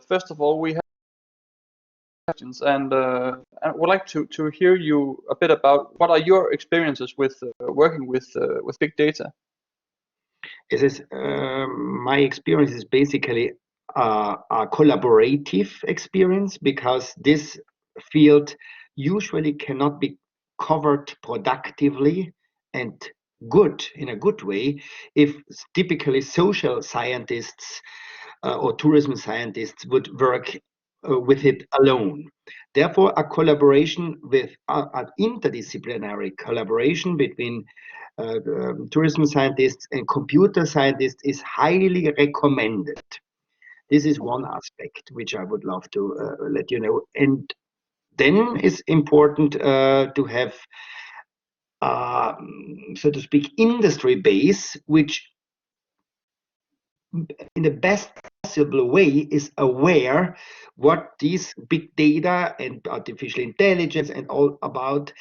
First of all, we have questions, and I would like to hear you a bit about what are your experiences with working with big data. It is my experience is basically a collaborative experience, because this field usually cannot be covered productively and good in a good way if typically social scientists or tourism scientists would work with it alone. Therefore, a collaboration with an interdisciplinary collaboration between tourism scientists and computer scientists is highly recommended. This is one aspect which I would love to let you know. And then it's important to have, so to speak, industry base, which in the best possible way is aware what these big data and artificial intelligence and all about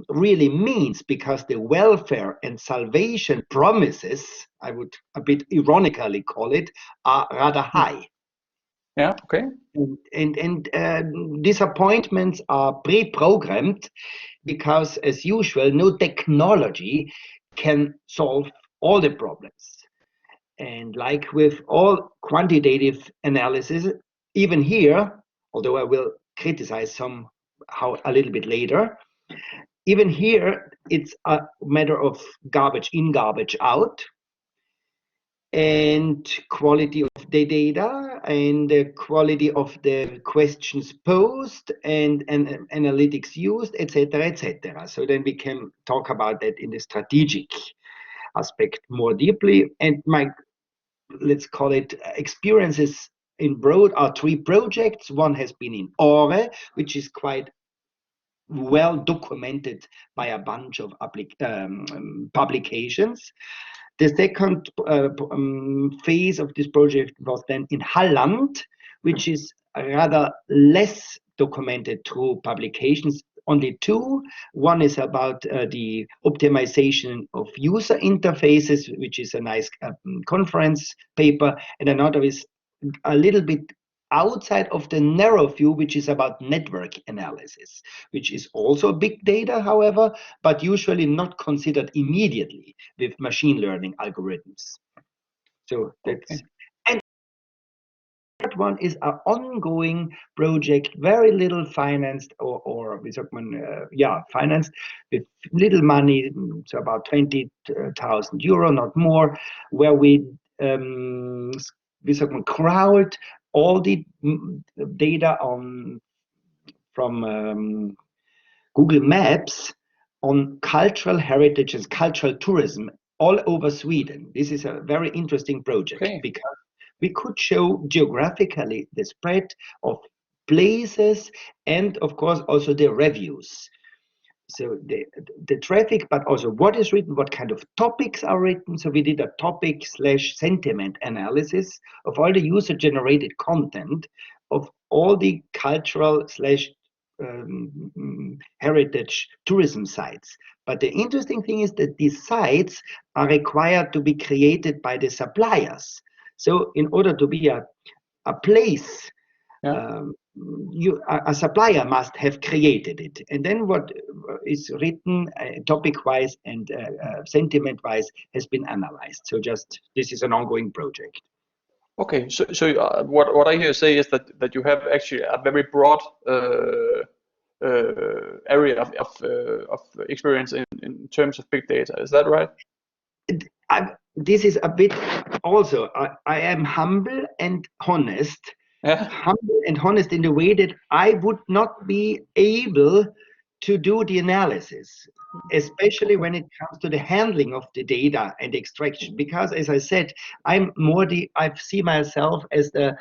really means, because the welfare and salvation promises, I would a bit ironically call it, are rather high. Yeah, okay. And disappointments are pre-programmed, because as usual, no technology can solve all the problems. And like with all quantitative analysis, even here, although I will criticize somehow a little bit later, even here, it's a matter of garbage in, garbage out, and quality of the data and the quality of the questions posed and analytics used, etc., etc. So then we can talk about that in the strategic aspect more deeply. And my, let's call it, experiences in broad are 3 projects. One has been in Ore, which is quite well documented by a bunch of publications. The second phase of this project was then in Halland, which is rather less documented through publications, only 2. One is about the optimization of user interfaces, which is a nice conference paper, and another is a little bit outside of the narrow view, which is about network analysis, which is also big data, however, but usually not considered immediately with machine learning algorithms. So that's okay. And that one is an ongoing project, very little financed, or financed with little money, so about 20,000 euro, not more, where we crowd all the data from Google Maps on cultural heritage and cultural tourism all over Sweden. This is a very interesting project, okay, because we could show geographically the spread of places and, of course, also the reviews. So the traffic, but also what is written, what kind of topics are written. So we did a topic/sentiment analysis of all the user-generated content of all the cultural / heritage tourism sites. But the interesting thing is that these sites are required to be created by the suppliers. So in order to be a place, yeah, a supplier must have created it, and then what is written topic-wise and sentiment-wise has been analyzed. So just this is an ongoing project. Okay, so what I hear say is that you have actually a very broad area of experience in terms of big data. Is that right? This is a bit also. I am humble and honest. Yeah. Humble and honest in the way that I would not be able to do the analysis, especially when it comes to the handling of the data and extraction. Because, as I said, I see myself as the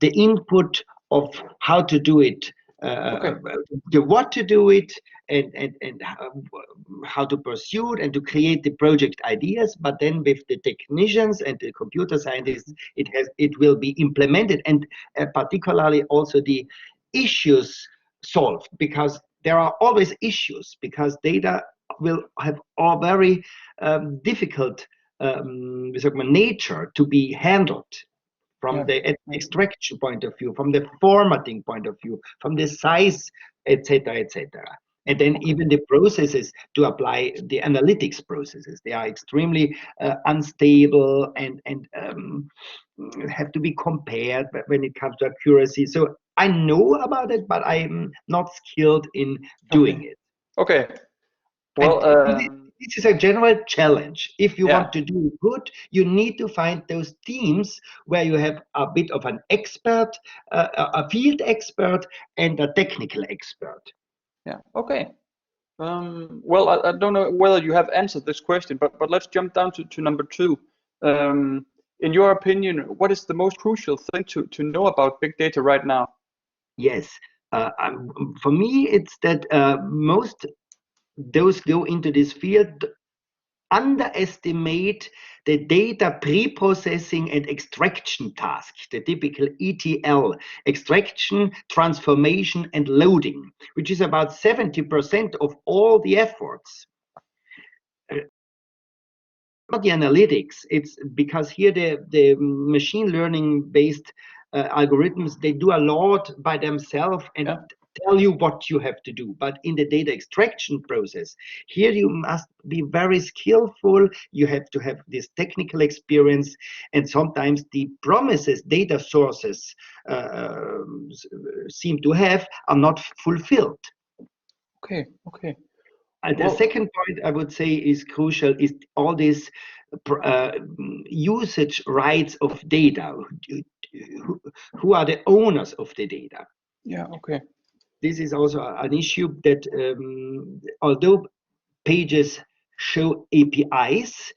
input of how to do it, the what to do it, and how to pursue it and to create the project ideas. But then with the technicians and the computer scientists, it will be implemented, and particularly also the issues solved, because there are always issues, because data will have a very difficult nature to be handled. from Yeah. the extraction point of view, from the formatting point of view, from the size, etc., etc. And then even the processes to apply the analytics processes, they are extremely unstable and have to be compared when it comes to accuracy. So I know about it, but I'm not skilled in doing it. Okay. And Well, this is a general challenge. If you yeah. want to do good, you need to find those teams where you have a bit of an expert, a field expert, and a technical expert. Yeah. Okay. Well, I don't know whether you have answered this question, but let's jump down to number two. In your opinion, what is the most crucial thing to know about big data right now? Yes. For me, it's that most those go into this field underestimate the data pre-processing and extraction task, the typical ETL, extraction, transformation, and loading, which is about 70% of all the efforts. Not the analytics, it's because here the machine learning based algorithms, they do a lot by themselves and tell you what you have to do. But in the data extraction process, here you must be very skillful. You have to have this technical experience, and sometimes the promises data sources seem to have are not fulfilled. Okay. Okay. The second point I would say is crucial is all this usage rights of data. Who are the owners of the data? Yeah. Okay. This is also an issue that although pages show APIs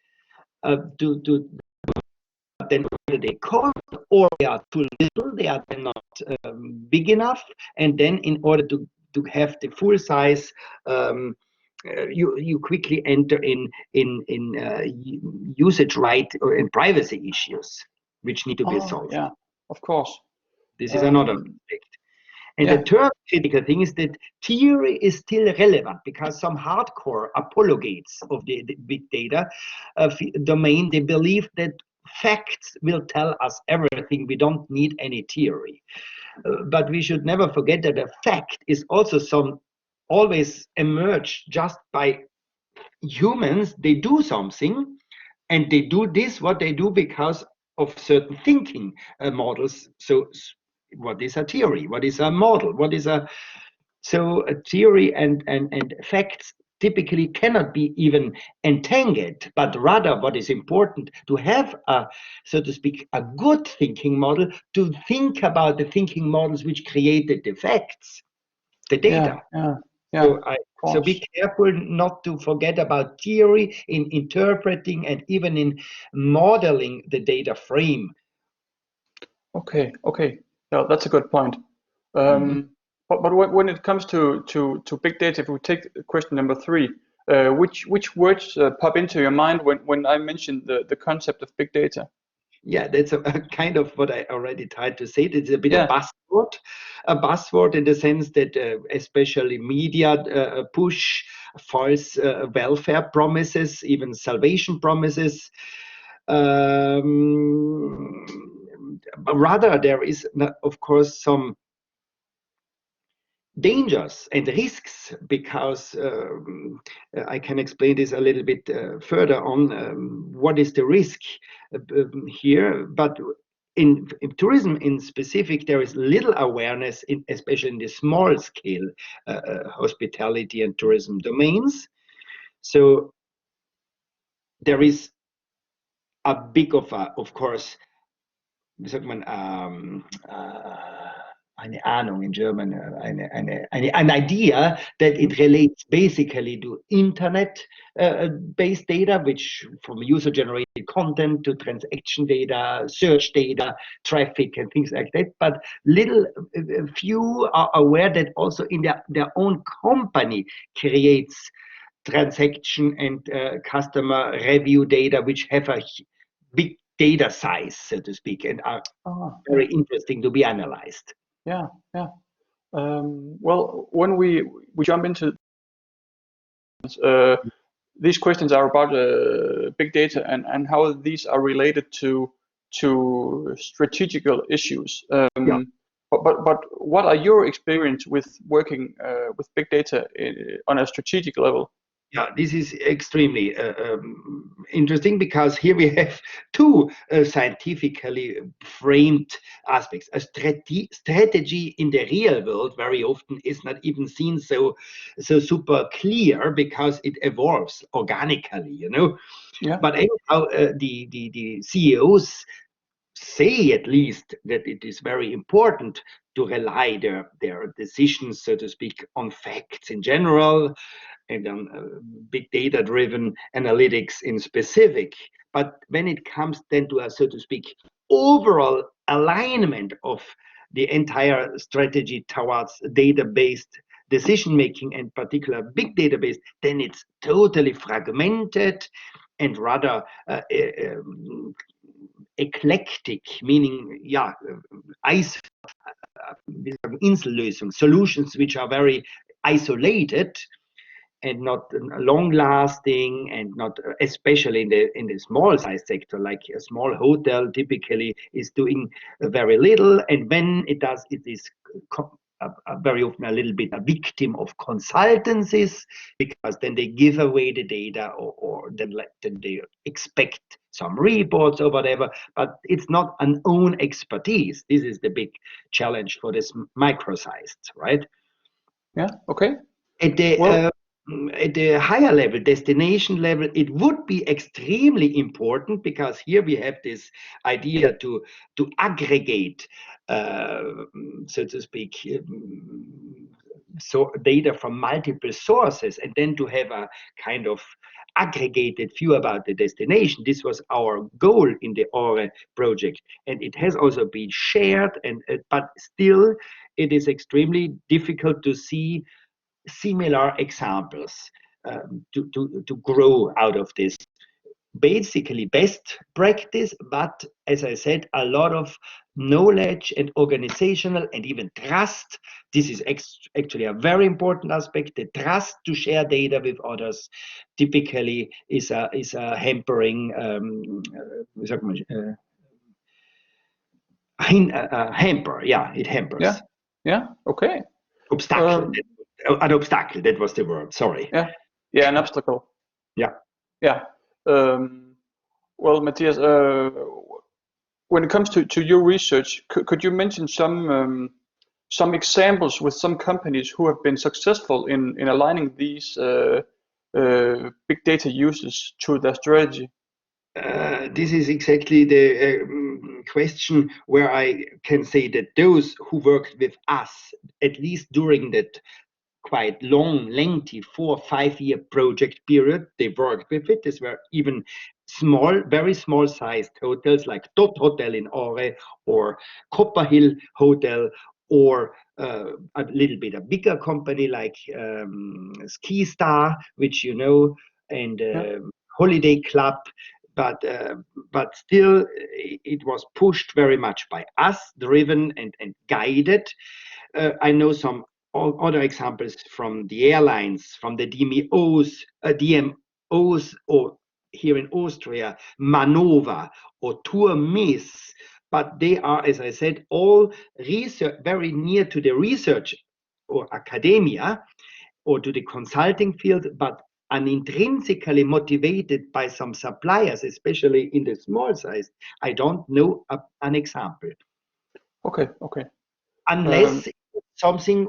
to then they cost or they are too little, they are not big enough, and then in order to have the full size you quickly enter in usage right or in privacy issues which need to be solved. Yeah, of course. This is another aspect. And yeah. the third critical thing is that theory is still relevant because some hardcore apologists of the big data domain, they believe that facts will tell us everything. We don't need any theory. But we should never forget that a fact is also always emerge just by humans. They do something, and they do this what they do because of certain thinking models. So what is a theory? What is a model? What is a theory and facts typically cannot be even entangled, but rather what is important to have a, so to speak, a good thinking model, to think about the thinking models which created the facts, the data. Yeah. So be careful not to forget about theory in interpreting and even in modeling the data frame. Okay. Yeah, that's a good point. But when it comes to big data, if we take question number three, which words pop into your mind when I mentioned the concept of big data? Yeah, that's a kind of what I already tried to say. It's a bit of a buzzword in the sense that especially media push false welfare promises, even salvation promises. Rather, there is, of course, some dangers and risks because I can explain this a little bit further on what is the risk here. But in tourism in specific, there is little awareness, especially in the small scale hospitality and tourism domains. So there is a big of course, wie sagt man, eine Ahnung in German, an idea that it relates basically to internet-based data, which from user-generated content to transaction data, search data, traffic, and things like that. But few are aware that also in their own company creates transaction and customer review data, which have a big data size, so to speak, and are very interesting to be analyzed. Yeah. Well, when we jump into these questions are about big data and how these are related to to strategical issues. Yeah. But what are your experience with working with big data on a strategic level? Yeah, this is extremely interesting because here we have two scientifically framed aspects. A strategy in the real world very often is not even seen so super clear because it evolves organically, you know. Yeah. But anyhow, the CEOs say at least that it is very important to rely their decisions, so to speak, on facts in general and on big data driven analytics in specific. But when it comes then to a, so to speak, overall alignment of the entire strategy towards data-based decision making and particular big database, then it's totally fragmented and rather eclectic, meaning solutions which are very isolated and not long lasting, and not especially in the small size sector. Like a small hotel typically is doing very little, and when it does, it is very often a little bit a victim of consultancies, because then they give away the data, or then they expect some reports or whatever, but it's not an own expertise. This is the big challenge for this micro-sized, right? Yeah. Okay. At the higher level, destination level, it would be extremely important, because here we have this idea to aggregate, so to speak, so data from multiple sources, and then to have a kind of aggregated view about the destination. This was our goal in the ORE project, and it has also been shared. And but still, it is extremely difficult to see similar examples to grow out of this. Basically best practice, but as I said, a lot of knowledge and organizational and even trust. This is actually a very important aspect. The trust to share data with others typically is a hampering hamper. Yeah, it hampers. Yeah. Yeah. Okay. Obstacle. An obstacle. That was the word. Sorry. Yeah. Yeah. An obstacle. Yeah. Yeah. Well, Matthias, when it comes to your research, could you mention some examples with some companies who have been successful in aligning these big data uses to their strategy? This is exactly the question where I can say that those who worked with us, at least during that quite long, lengthy 4 or 5 year project period, they worked with it. These were even small, very small sized hotels like Dot Hotel in Aare, or Copper Hill Hotel, or a little bit a bigger company like Ski Star, which you know, and Holiday Club. But still, it was pushed very much by us, driven and guided. I know some other examples from the airlines, from the DMOs, or here in Austria, Manova or Tourmis, but they are, as I said, all research, very near to the research or academia or to the consulting field, but intrinsically motivated by some suppliers, especially in the small size. I don't know an example. Okay. Okay. Unless something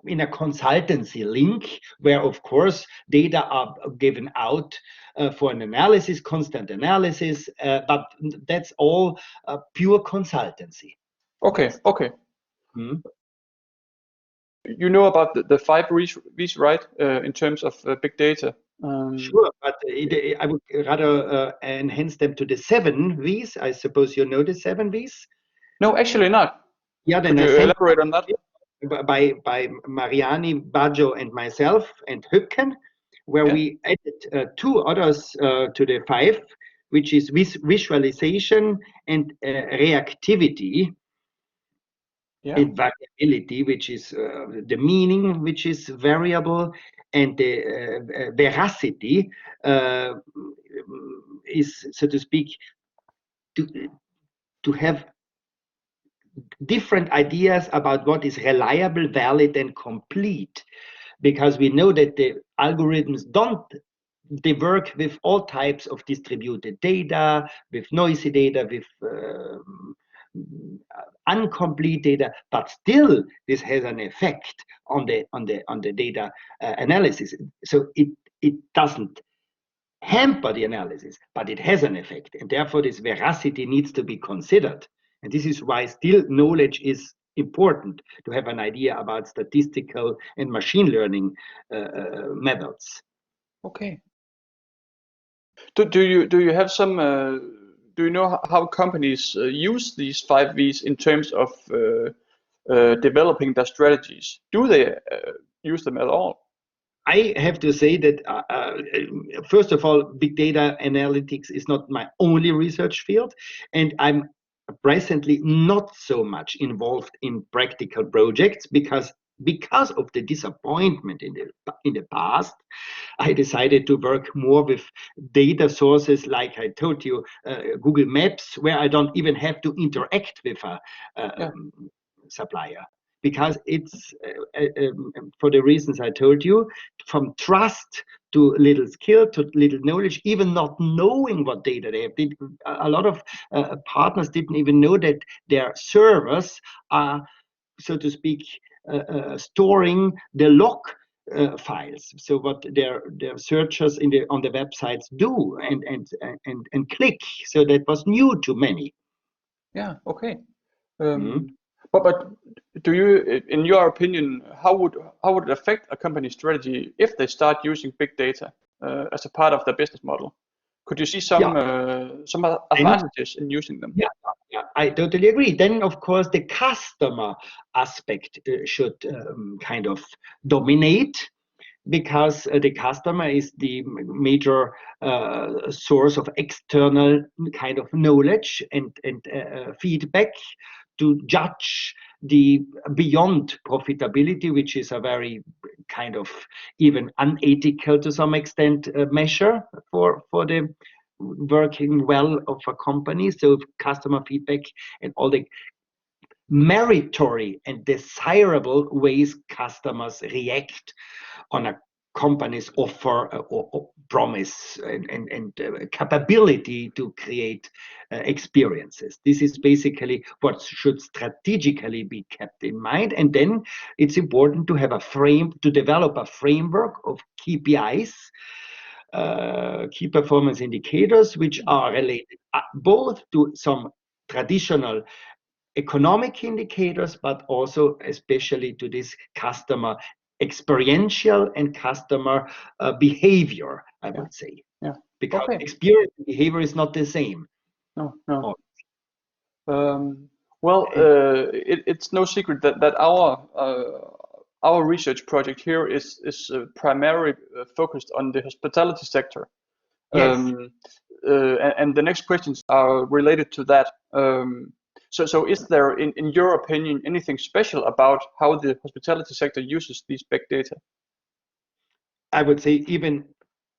in a consultancy link, where of course data are given out for an analysis, constant analysis, but that's all pure consultancy. Okay. Okay. Hmm? You know about the 5 V's, right? In terms of big data. Sure, but I would rather enhance them to the 7 V's. I suppose you know the 7 V's? No, actually not. Yeah, then Could I you sent elaborate on that? by Mariani, Baggio, and myself, and Hübken, where Yeah. we added 2 others to the 5, which is visualization and reactivity. Yeah. And variability, which is the meaning, which is variable, and the veracity is, so to speak, to have different ideas about what is reliable, valid, and complete, because we know that the algorithms they work with all types of distributed data, with noisy data, with incomplete data, but still this has an effect on the data analysis. So it doesn't hamper the analysis, but it has an effect, and therefore this veracity needs to be considered. And this is why still knowledge is important, to have an idea about statistical and machine learning methods. Okay. Do you have some? Do you know how companies use these 5 Vs in terms of developing their strategies? Do they use them at all? I have to say that, first of all, big data analytics is not my only research field, and I'm presently not so much involved in practical projects because of the disappointment in the past. I decided to work more with data sources, like I told you, Google Maps, where I don't even have to interact with a supplier, because it's for the reasons I told you, from trust to little skill to little knowledge, even not knowing what data they have. A lot of partners didn't even know that their servers are, so to speak, storing the log files. So what their searchers on the websites do and click. So that was new to many. Yeah. Okay. But do you, in your opinion, how would it affect a company's strategy if they start using big data as a part of their business model? Could you see some advantages in using them? Yeah, I totally agree. Then, of course, the customer aspect should kind of dominate, because the customer is the major source of external kind of knowledge and feedback to judge the beyond profitability, which is a very kind of even unethical to some extent measure for the working well of a company. So customer feedback and all the meritory and desirable ways customers react on a company's offer or promise and capability to create experiences. This is basically what should strategically be kept in mind. And then it's important to have to develop a framework of KPIs, key performance indicators, which are related both to some traditional economic indicators, but also especially to this customer experiential and customer behavior, I would say. Yeah. Because experience and behavior is not the same. No. It's no secret that our research project here is primarily focused on the hospitality sector. Yes. And the next questions are related to that. So is there, in your opinion, anything special about how the hospitality sector uses these big data? I would say even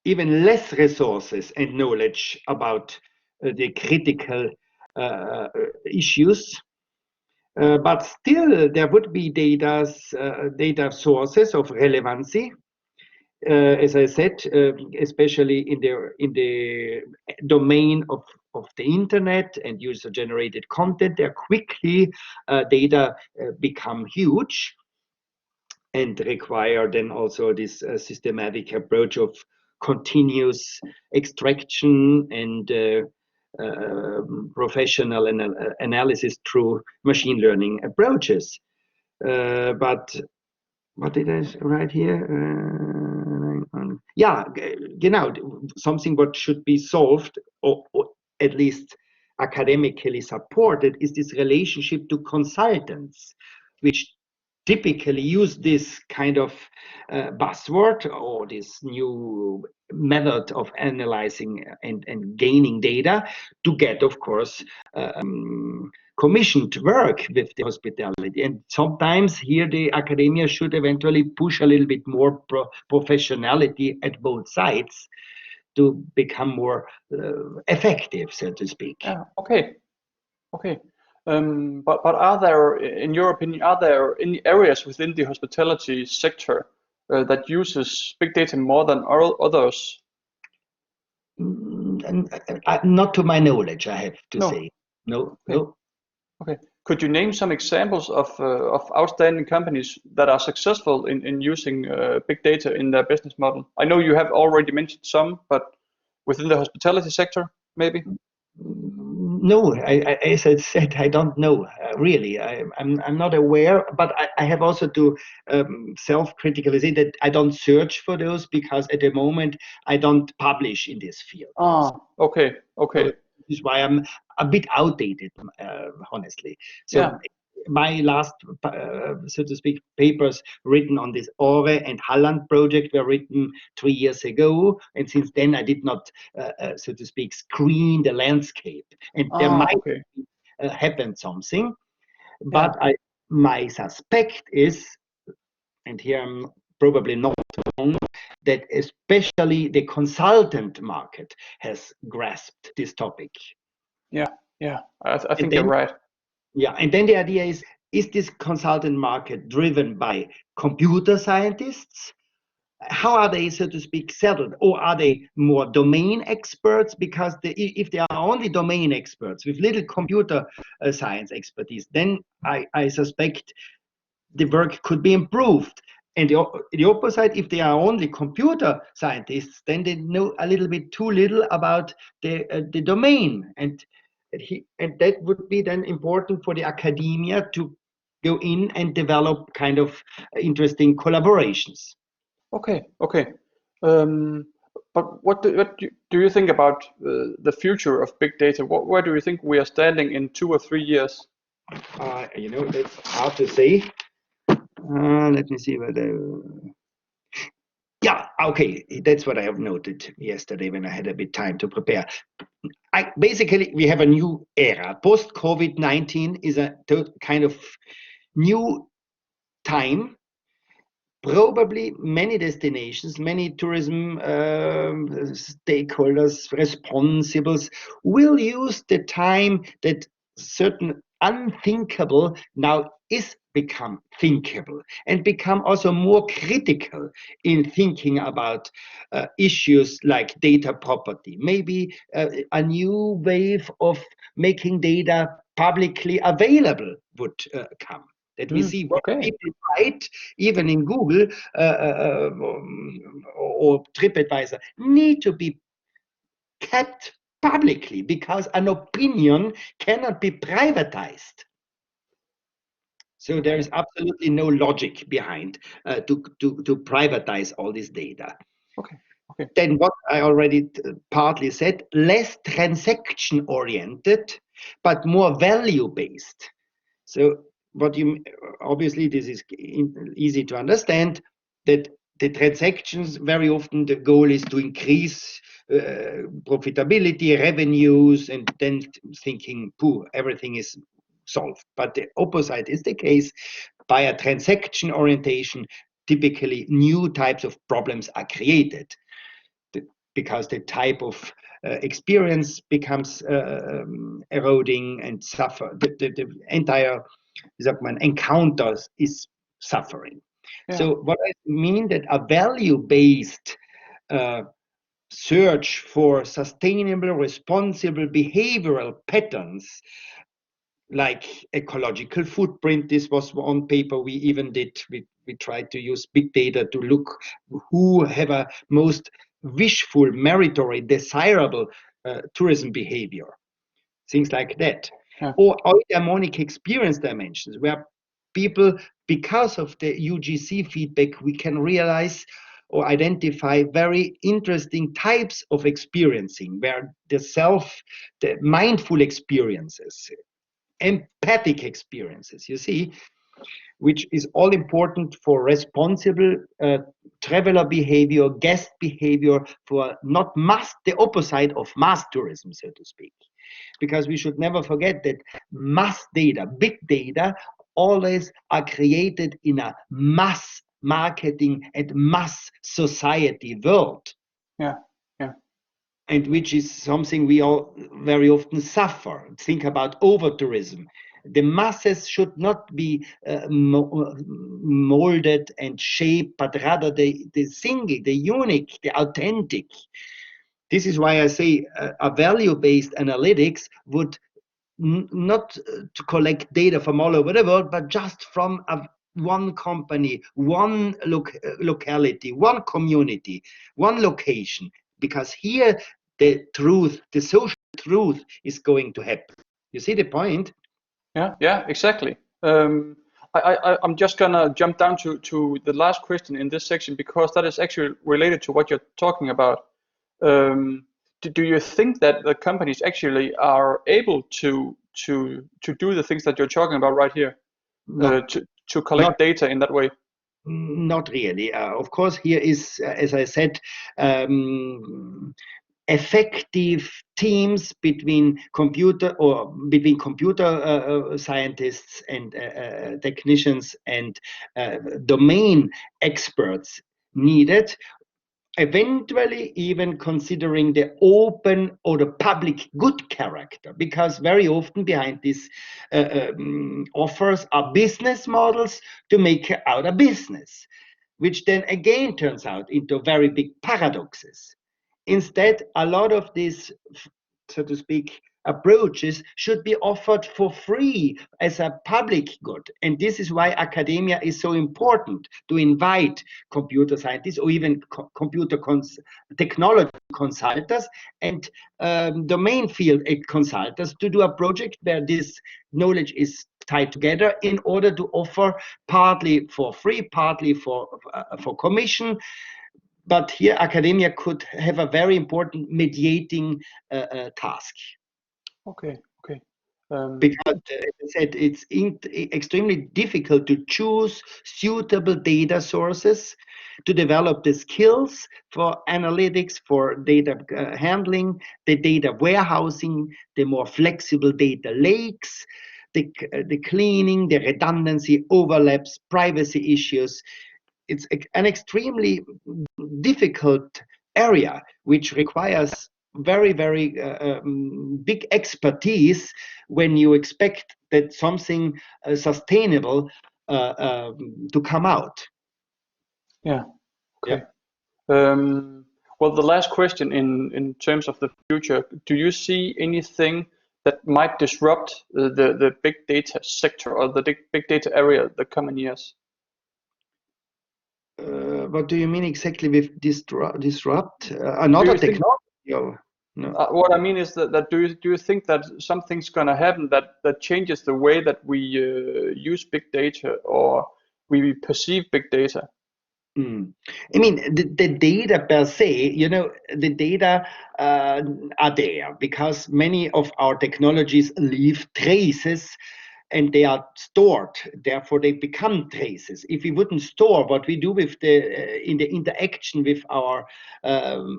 less resources and knowledge about the critical issues. But still, there would be data sources of relevancy. As I said, especially in the domain of the internet and user-generated content, there quickly data become huge and require then also this systematic approach of continuous extraction and professional analysis through machine learning approaches. But what did I write here? Something what should be solved or at least academically supported is this relationship to consultants, which typically use this kind of buzzword or this new method of analyzing and gaining data to get, of course, commissioned work with the hospitality. And sometimes here the academia should eventually push a little bit more professionality at both sides to become more effective, so to speak. Yeah, okay. Okay. But are there, in your opinion, are there any areas within the hospitality sector that uses big data more than others? Not to my knowledge, I have to No. say. No, Okay. no. Okay. Could you name some examples of outstanding companies that are successful in using big data in their business model? I know you have already mentioned some, but within the hospitality sector, maybe? No, as I said, I don't know really. I'm not aware, but I have also to self-critically say that I don't search for those because at the moment I don't publish in this field. Ah, okay, So okay. this is why I'm a bit outdated, honestly. Yeah. So my last, so to speak, papers written on this Ore and Halland project were written 3 years ago, and since then I did not, so to speak, screen the landscape. And there Ah, might okay. happen something, Yeah. but my suspect is, and here I'm probably not wrong, that especially the consultant market has grasped this topic. Yeah. Yeah. I And think you're then, right. yeah, and then the idea is this consultant market driven by computer scientists? How are they, so to speak, settled? Or are they more domain experts? Because if they are only domain experts with little computer science expertise, then I suspect the work could be improved. And the opposite, if they are only computer scientists, then they know a little bit too little about the domain. And that would be then important for the academia to go in and develop kind of interesting collaborations. Okay. Okay. Um, but what do you think about the future of big data? Where do you think we are standing in 2 or 3 years? That's hard to say. Let me see whether. Yeah, okay, that's what I have noted yesterday when I had a bit time to prepare. Basically, we have a new era. Post COVID-19 is a kind of new time. Probably many destinations, many tourism stakeholders, responsibles will use the time that certain unthinkable now is become thinkable and become also more critical in thinking about issues like data property. Maybe a new wave of making data publicly available would come. That we see what Okay. people write, even in Google or TripAdvisor, need to be kept publicly because an opinion cannot be privatized. So there is Okay. absolutely no logic behind to privatize all this data. Okay. Okay. Then what I already partly said, less transaction oriented, but more value based. So what you obviously this is easy to understand that the transactions very often the goal is to increase profitability, revenues, and then thinking, "Pooh, everything is solved." But the opposite is the case. By a transaction orientation, typically new types of problems are created because the type of experience becomes eroding and suffer. The entire wie sagt man, encounters is suffering. Yeah. So what I mean that a value-based search for sustainable, responsible behavioral patterns like ecological footprint. This was one paper we even did. We tried to use big data to look who have a most wishful, meritory, desirable tourism behavior, things like that. Yeah. Or eudaimonic experience dimensions, where people, because of the UGC feedback, we can realize or identify very interesting types of experiencing, where the mindful experiences, empathic experiences, you see, which is all important for responsible traveler behavior, guest behavior, for not the opposite of mass tourism, so to speak. Because we should never forget that mass data, big data, always are created in a mass marketing and mass society world. Yeah. Yeah. and which is something we all very often suffer. Think about over-tourism. The masses should not be molded and shaped, but rather the single, the unique, the authentic. This is why I say a value-based analytics would not to collect data from all over the world, but just from one company, one locality, one community, one location, because here the truth, the social truth is going to happen. You see the point? Yeah, exactly. I'm just gonna jump down to the last question in this section because that is actually related to what you're talking about. Do you think that the companies actually are able to do the things that you're talking about right here, Not, to collect not data in that way? Not really. Of course, here is, as I said, effective teams between computer scientists and technicians and domain experts needed, eventually even considering the open or the public good character, because very often behind these offers are business models to make out a business, which then again turns out into very big paradoxes. Instead, a lot of these, so to speak, approaches should be offered for free as a public good. And this is why academia is so important, to invite computer scientists or even technology consultants and domain field consultants to do a project where this knowledge is tied together in order to offer partly for free, partly for commission. But here academia could have a very important mediating task. Okay. Because, as I said, it's extremely difficult to choose suitable data sources to develop the skills for analytics, for data handling, the data warehousing, the more flexible data lakes, the cleaning, the redundancy, overlaps, privacy issues. It's an extremely difficult area which requires very, very big expertise when you expect that something sustainable to come out. Yeah. Okay. Well, the last question in terms of the future, do you see anything that might disrupt the big data sector or the big data area the coming years? What do you mean exactly with disrupt? Do Another you think, technology? Or, no. what I mean is that do you think that something's gonna happen that changes the way that we use big data or we perceive big data? I mean, the data per se, the data are there because many of our technologies leave traces and they are stored. Therefore, they become traces. If we wouldn't store what we do with in the interaction with our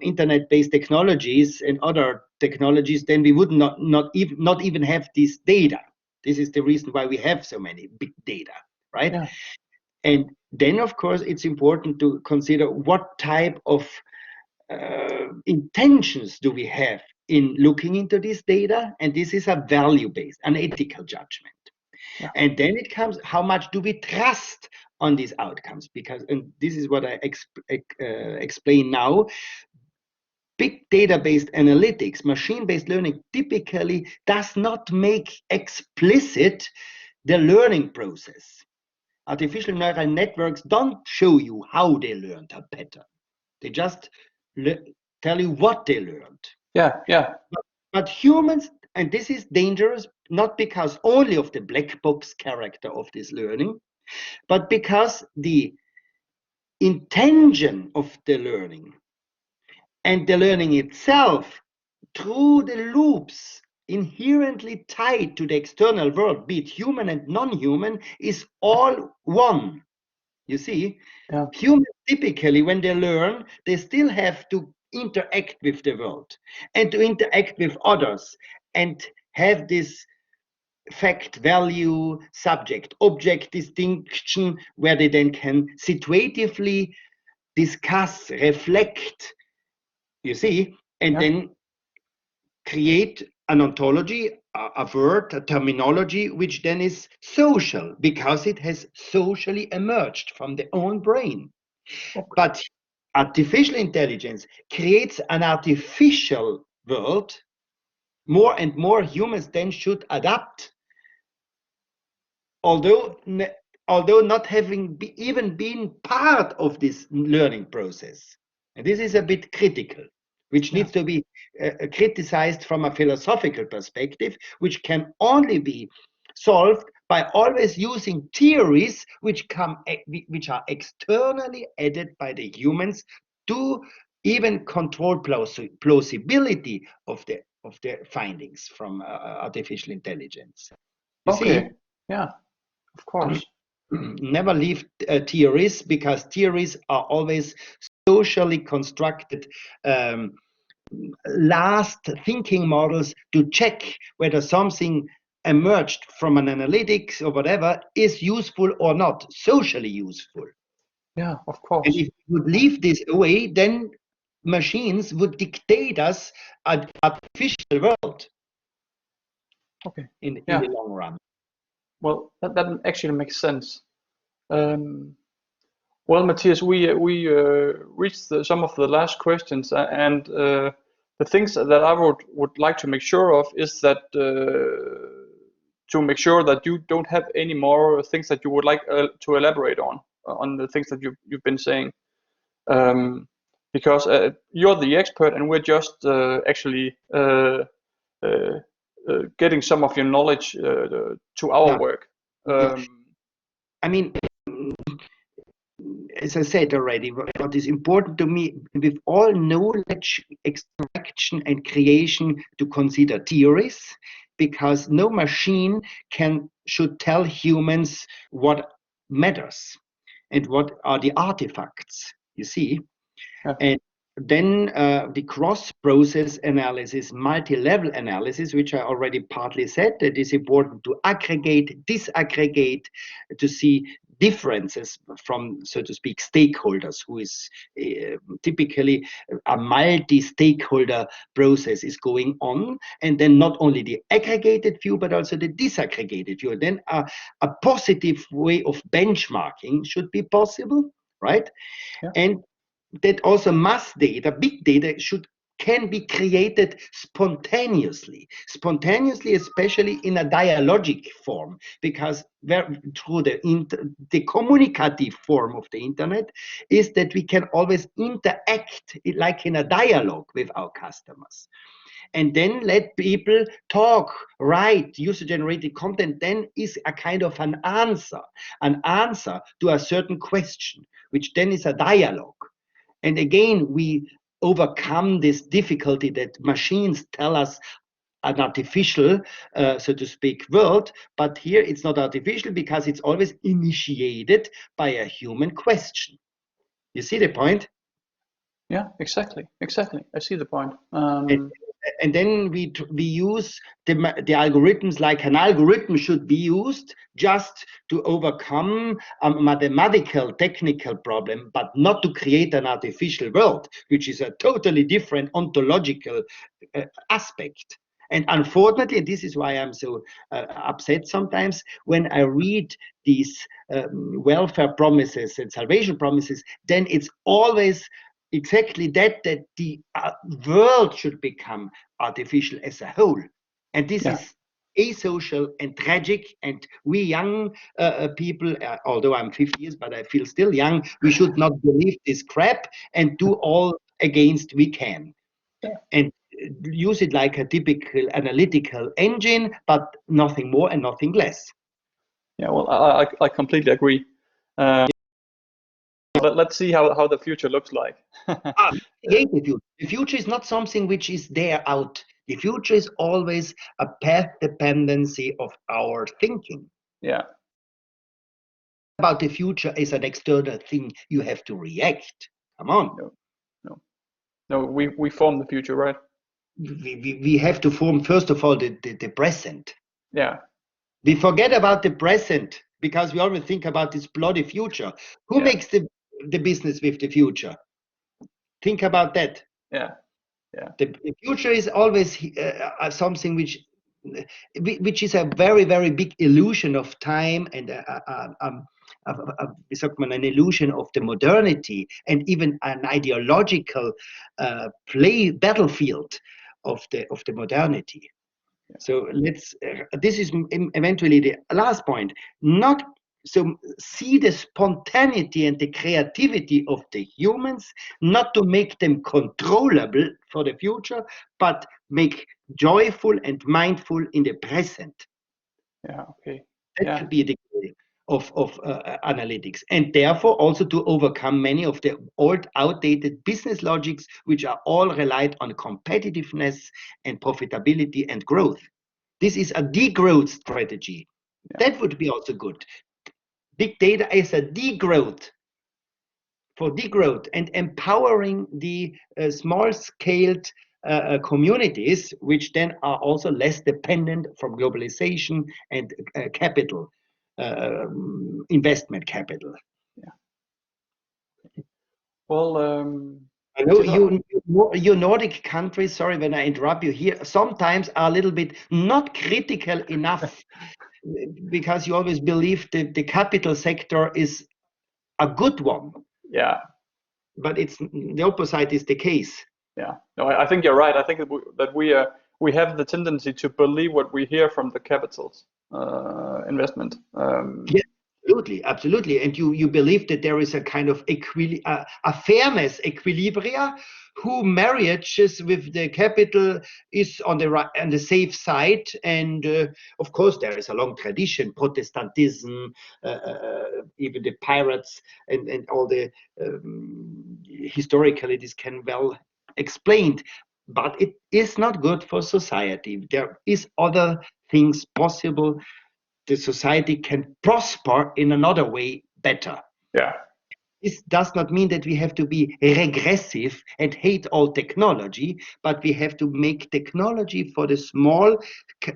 internet-based technologies and other technologies, then we would not even have this data. This is the reason why we have so many big data, right? Yeah. And then, of course, it's important to consider what type of intentions do we have in looking into this data. And this is a value-based, an ethical judgment. Yeah. And then it comes, how much do we trust on these outcomes? Because, and this is what I explain now, big data-based analytics, machine-based learning typically does not make explicit the learning process. Artificial neural networks don't show you how they learned a pattern. They just tell you what they learned. Yeah. But humans, and this is dangerous, not because only of the black box character of this learning, but because the intention of the learning and the learning itself through the loops inherently tied to the external world, be it human and non-human, is all one. You see, Yeah. humans typically, when they learn, they still have to interact with the world and to interact with others and have this fact, value, subject, object distinction where they then can situatively discuss, reflect, you see, and Yeah. then create an ontology, a word, a terminology, which then is social because it has socially emerged from their own brain. Okay. But artificial intelligence creates an artificial world. More and more humans then should adapt, although not having even been part of this learning process. And this is a bit critical, which needs to be criticized from a philosophical perspective, which can only be solved by always using theories which are externally added by the humans to even control plausibility of the findings from artificial intelligence. You Okay. see? Yeah, of course. Never leave theories, because theories are always socially constructed last thinking models to check whether something emerged from an analytics or whatever is useful or not, socially useful. Yeah, of And course. if we would leave this away, then machines would dictate us an artificial world. Okay. In Yeah. the long run. Well, that actually makes sense. Well, Matthias, we reached some of the last questions, and the things that I would like to make sure of is that to make sure that you don't have any more things that you would like to elaborate on the things that you've been saying, because you're the expert, and we're just actually getting some of your knowledge to our work. I mean, as I said already, what is important to me with all knowledge extraction and creation to consider theories, because no machine should tell humans what matters and what are the artifacts, you see. Yeah. And then the cross-process analysis, multi-level analysis, which I already partly said, that is important to aggregate, disaggregate, to see differences from, so to speak, stakeholders, who is typically a multi-stakeholder process is going on, and then not only the aggregated view, but also the disaggregated view. Then a positive way of benchmarking should be possible, right? Yeah. And that also mass data, big data, can be created spontaneously, especially in a dialogic form, because through the communicative form of the internet is that we can always interact like in a dialogue with our customers. And then let people talk, write, user-generated content, then is a kind of an answer to a certain question, which then is a dialogue. And again, we overcome this difficulty that machines tell us an artificial, so to speak, world. But here it's not artificial because it's always initiated by a human question. You see the point? Yeah, exactly. I see the point. And then we use the algorithms like an algorithm should be used just to overcome a mathematical technical problem, but not to create an artificial world, which is a totally different ontological aspect. And unfortunately, this is why I'm so upset sometimes when I read these welfare promises and salvation promises, then it's always exactly that the world should become artificial as a whole. And this is asocial and tragic, and we young people, although I'm 50 years, but I feel still young, we should not believe this crap and do all against we can. And use it like a typical analytical engine, but nothing more and nothing less. Yeah, well, I completely agree. Let's see how the future looks like. The future is not something which is there out. The future is always a path dependency of our thinking. Yeah. About the future is an external thing you have to react. Come on. No, we form the future, right? We have to form, first of all, the present. Yeah. We forget about the present because we always think about this bloody future. Who makes the business with the future? Think about that. Yeah. Yeah. The future is always something which is a very, very big illusion of time, and wie sagt man, an illusion of the modernity, and even an ideological battlefield of the modernity. Yeah. So let's. This is eventually the last point. Not so see the spontaneity and the creativity of the humans, not to make them controllable for the future, but make joyful and mindful in the present. Yeah. Okay. That should be the goal of analytics, and therefore also to overcome many of the old, outdated business logics, which are all relied on competitiveness and profitability and growth. This is a degrowth strategy. Yeah. That would be also good. Big data is a degrowth, for degrowth, and empowering the small-scaled communities, which then are also less dependent from globalization and capital, investment capital. Yeah. Well, I know you Nordic countries, sorry when I interrupt you here, sometimes are a little bit not critical enough because you always believe that the capital sector is a good one. Yeah. But it's the opposite is the case. Yeah. No, I think you're right. I think that we have the tendency to believe what we hear from the capitals investment. Yeah, absolutely, absolutely. And you believe that there is a kind of a fairness equilibria, who marriages with the capital is on the safe side, and of course there is a long tradition, Protestantism, even the pirates, and all the historically this can well explained, but it is not good for society. There is other things possible. The society can prosper in another way better. Yeah. This does not mean that we have to be regressive and hate all technology, but we have to make technology for the small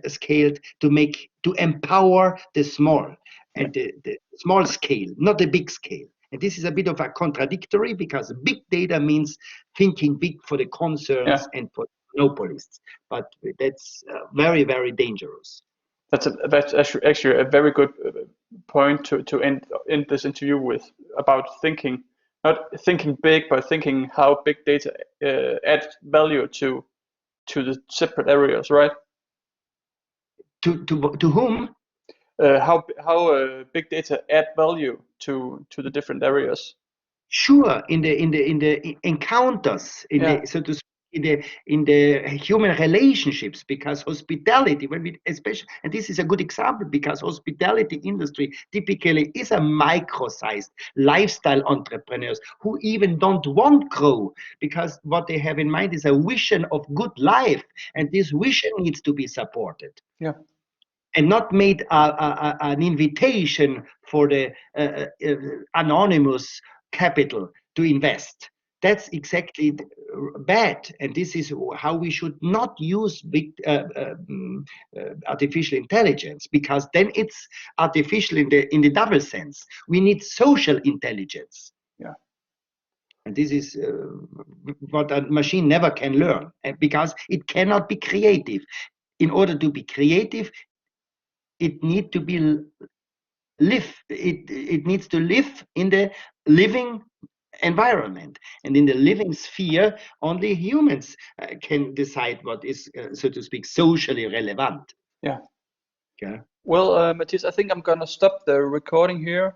scale, to empower the small, and the small scale, not the big scale. And this is a bit of a contradictory, because big data means thinking big for the concerns and for monopolists, but that's very, very dangerous. That's actually a very good point to end this interview with, about thinking, not thinking big, but thinking how big data adds value to the separate areas, right? To whom? How big data add value to the different areas. Sure, in the encounters, so to speak, in the human relationships, because hospitality, when we especially, and this is a good example, because hospitality industry typically is a micro-sized lifestyle entrepreneurs who even don't want grow, because what they have in mind is a vision of good life, and this vision needs to be supported. Yeah. And not made an invitation for the anonymous capital to invest. That's exactly bad, and this is how we should not use big artificial intelligence, because then it's artificial in the double sense. We need social intelligence. Yeah. And this is what a machine never can learn, because it cannot be creative. In order to be creative, it needs to be it needs to live in the living environment, and in the living sphere only humans can decide what is so to speak socially relevant. Yeah. Well, Matthias, I think I'm gonna stop the recording here.